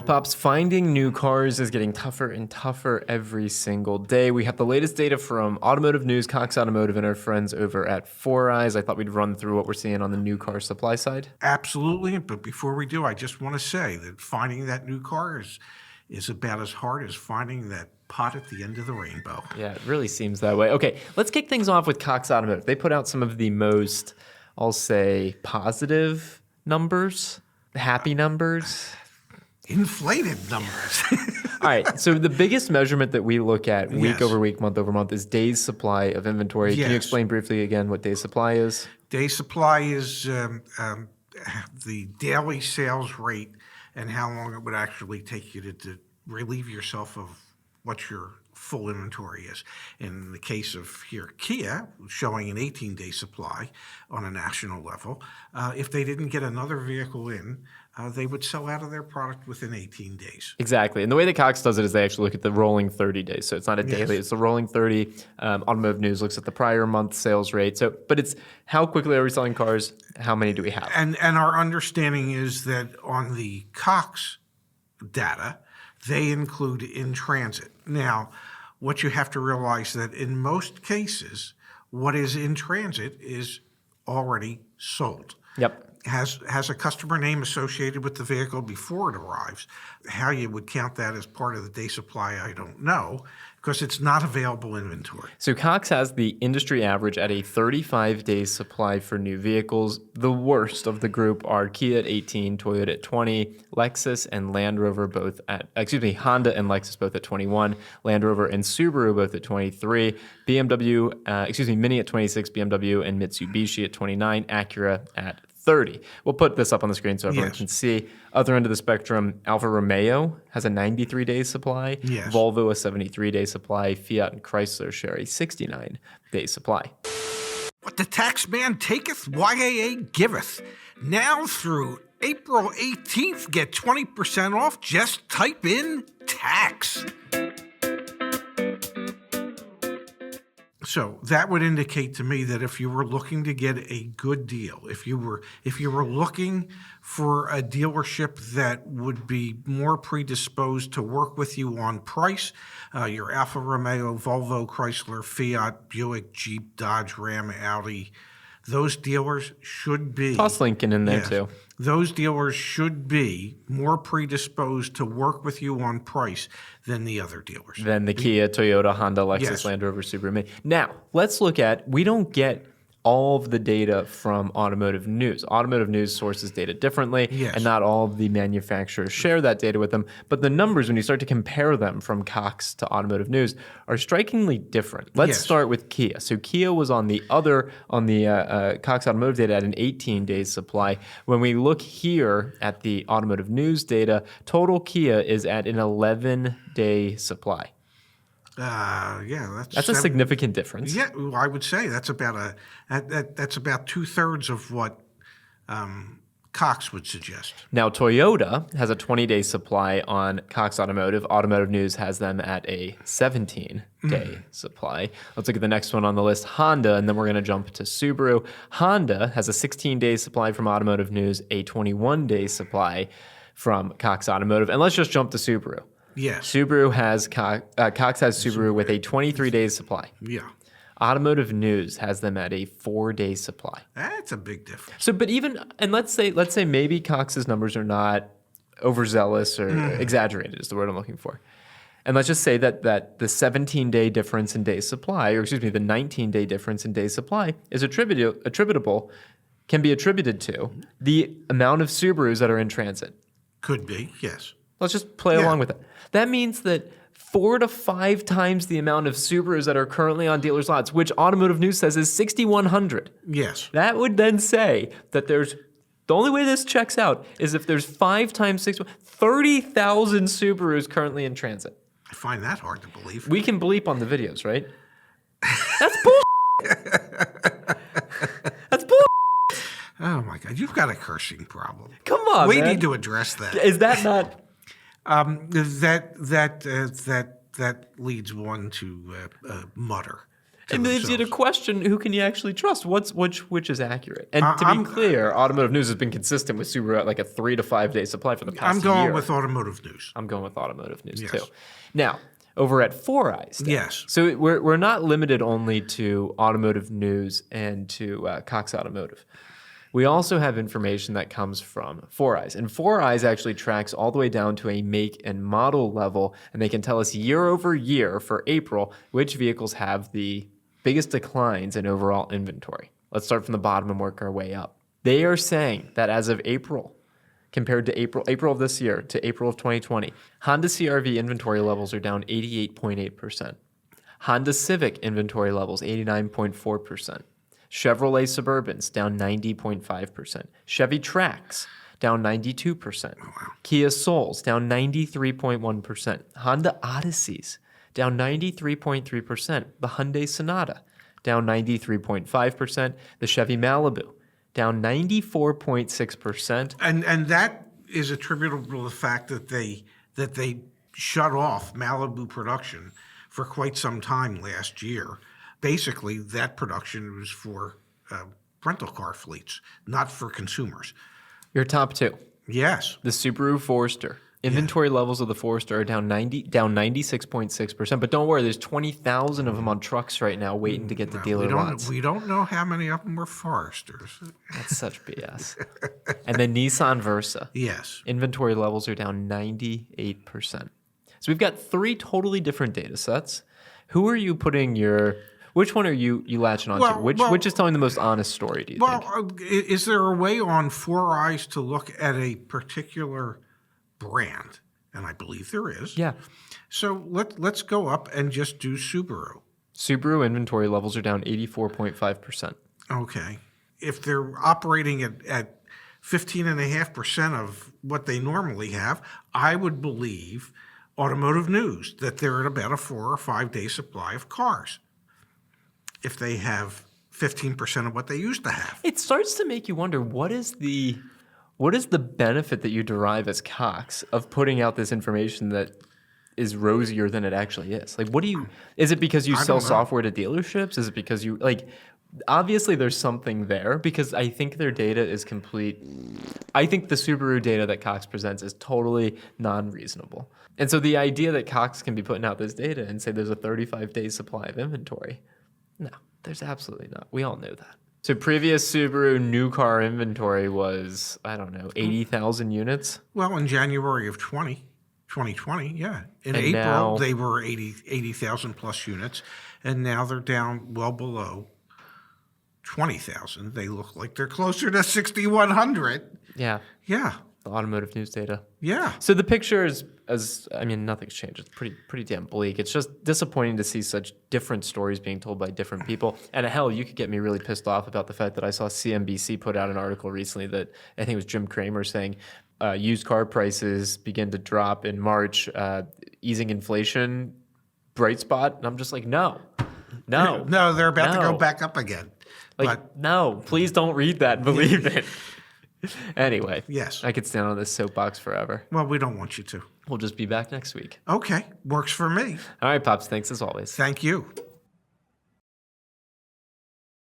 Pops, finding new cars is getting tougher and tougher every single day. We have the latest data from Automotive News, Cox Automotive, and our friends over at Four Eyes. I thought we'd run through what we're seeing on the new car supply side. Absolutely. But before we do, I just want to say that finding that new car is about as hard as finding that pot at the end of the rainbow. Yeah, it really seems that way. Okay, let's kick things off with Cox Automotive. They put out some of the most, I'll say, positive numbers, happy numbers. Inflated numbers. All right, so the biggest measurement that we look at week over week, month over month is days supply of inventory. Can you explain briefly again what days supply is? Day supply is the daily sales rate and how long it would actually take you to relieve yourself of what your full inventory is. In the case of here, Kia, showing an 18-day supply on a national level, if they didn't get another vehicle in, they would sell out of their product within 18 days. Exactly. And the way that Cox does it is they actually look at the rolling 30 days. So it's not a daily, it's the rolling 30. Automotive News looks at the prior month sales rate. So, but it's how quickly are we selling cars? How many do we have? And our understanding is that on the Cox data, they include in transit. Now, what you have to realize that in most cases, what is in transit is already sold. Yep. Has a customer name associated with the vehicle before it arrives. How you would count that as part of the day supply, I don't know, because it's not available inventory. So Cox has the industry average at a 35-day supply for new vehicles. The worst of the group are Kia at 18, Toyota at 20, Lexus and Land Rover both at, Honda and Lexus both at 21, Land Rover and Subaru both at 23, Mini at 26, BMW and Mitsubishi at 29, Acura at 30. We'll put this up on the screen so everyone can see. Other end of the spectrum, Alfa Romeo has a 93-day supply. Volvo a 73-day supply. Fiat and Chrysler share a 69-day supply. What the tax man taketh, YAA giveth. Now through April 18th, get 20% off. Just type in tax. So that would indicate to me that if you were looking to get a good deal, if you were looking for a dealership that would be more predisposed to work with you on price, your Alfa Romeo, Volvo, Chrysler, Fiat, Buick, Jeep, Dodge, Ram, Audi, those dealers should be... Toss Lincoln in there too. Those dealers should be more predisposed to work with you on price than the other dealers. Than the Kia, Toyota, Honda, Lexus, Land Rover, Subaru, Mini. Now, let's look at, we don't get all of the data from Automotive News. Automotive News sources data differently, and not all of the manufacturers share that data with them. But the numbers, when you start to compare them from Cox to Automotive News, are strikingly different. Let's start with Kia. So Kia was on the Cox Automotive data at an 18-day supply. When we look here at the Automotive News data, total Kia is at an 11-day supply. That's a significant difference. Yeah, I would say that's about that's about 2/3 of what Cox would suggest. Now, Toyota has a 20-day supply on Cox Automotive. Automotive News has them at a 17-day supply. Let's look at the next one on the list, Honda, and then we're going to jump to Subaru. Honda has a 16-day supply from Automotive News, a 21-day supply from Cox Automotive. And let's just jump to Subaru. Yes. Subaru has Cox has Subaru with a 23-day supply. Yeah. Automotive News has them at a 4-day supply. That's a big difference. So, but even, and let's say maybe Cox's numbers are not overzealous or exaggerated is the word I'm looking for. And let's just say that the 17-day difference in day supply, or excuse me, the 19-day difference in day supply is can be attributed to the amount of Subarus that are in transit. Could be, yes. Let's just play along with it. That means that 4 to 5 times the amount of Subarus that are currently on dealers' lots, which Automotive News says is 6,100. Yes. That would then say that the only way this checks out is if there's 5 times 6, 30,000 Subarus currently in transit. I find that hard to believe. We can bleep on the videos, right? That's bull. That's bull. Oh my God, you've got a cursing problem. Come on, we man. need to address that. Is that not? That leads one to mutter. to And leaves you to themselves. question who can you actually trust? Which is accurate? And to I'm- be clear, Automotive News has been consistent with Subaru at like a 3 to 5 day supply for the past I'm going year. with Automotive News. I'm going with Automotive News Yes. too. Now, over at Four Eyes. then. Yes. So we're not limited only to Automotive News and to Cox Automotive. We also have information that comes from Four Eyes. And Four Eyes actually tracks all the way down to a make and model level. And they can tell us year over year for April which vehicles have the biggest declines in overall inventory. Let's start from the bottom and work our way up. They are saying that as of April, compared to April of this year to April of 2020, Honda CR-V inventory levels are down 88.8%. Honda Civic inventory levels, 89.4%. Chevrolet Suburbans, down 90.5%. Chevy Trax, down 92%. Kia Souls, down 93.1%. Honda Odysseys, down 93.3%. The Hyundai Sonata, down 93.5%. The Chevy Malibu, down 94.6%. And that is attributable to the fact that they shut off Malibu production for quite some time last year. Basically, that production was for rental car fleets, not for consumers. Your top two. Yes. The Subaru Forester. Inventory levels of the Forester are down 96.6%. But don't worry, there's 20,000 of them on trucks right now waiting to get to dealer lots. We don't know how many of them were Foresters. That's such BS. And then Nissan Versa. Yes. Inventory levels are down 98%. So we've got three totally different data sets. Who are you putting your... Which one are you latching onto? Which is telling the most honest story, do you think? Is there a way on Four Eyes to look at a particular brand? And I believe there is. Yeah. So let's go up and just do Subaru. Subaru inventory levels are down 84.5%. Okay. If they're operating at 15.5% of what they normally have, I would believe Automotive News that they're at about a 4 or 5 day supply of cars. If they have 15% of what they used to have. It starts to make you wonder, what is the benefit that you derive as Cox of putting out this information that is rosier than it actually is? Like, is it because you sell software to dealerships? Is it because you, obviously there's something there, because I think their data is complete. I think the Subaru data that Cox presents is totally non-reasonable. And so the idea that Cox can be putting out this data and say there's a 35-day supply of inventory, no, there's absolutely not. We all know that. So previous Subaru new car inventory was, 80,000 units? Well, in January of 2020, yeah. In And April, now, they were 80,000 plus units, and now they're down well below 20,000. They look like they're closer to 6,100. yeah, Yeah, the Automotive News data. yeah. So the picture is, nothing's changed. It's pretty damn bleak. It's just disappointing to see such different stories being told by different people. And hell, you could get me really pissed off about the fact that I saw CNBC put out an article recently that I think it was Jim Cramer saying used car prices begin to drop in March, easing inflation, bright spot. And I'm just like, no. No, they're about to go back up again. No, please don't read that and believe it. Anyway, Yes. I could stand on this soapbox forever. Well, we don't want you to. We'll just be back next week. Okay, works for me. All right, Pops, thanks as always. Thank you.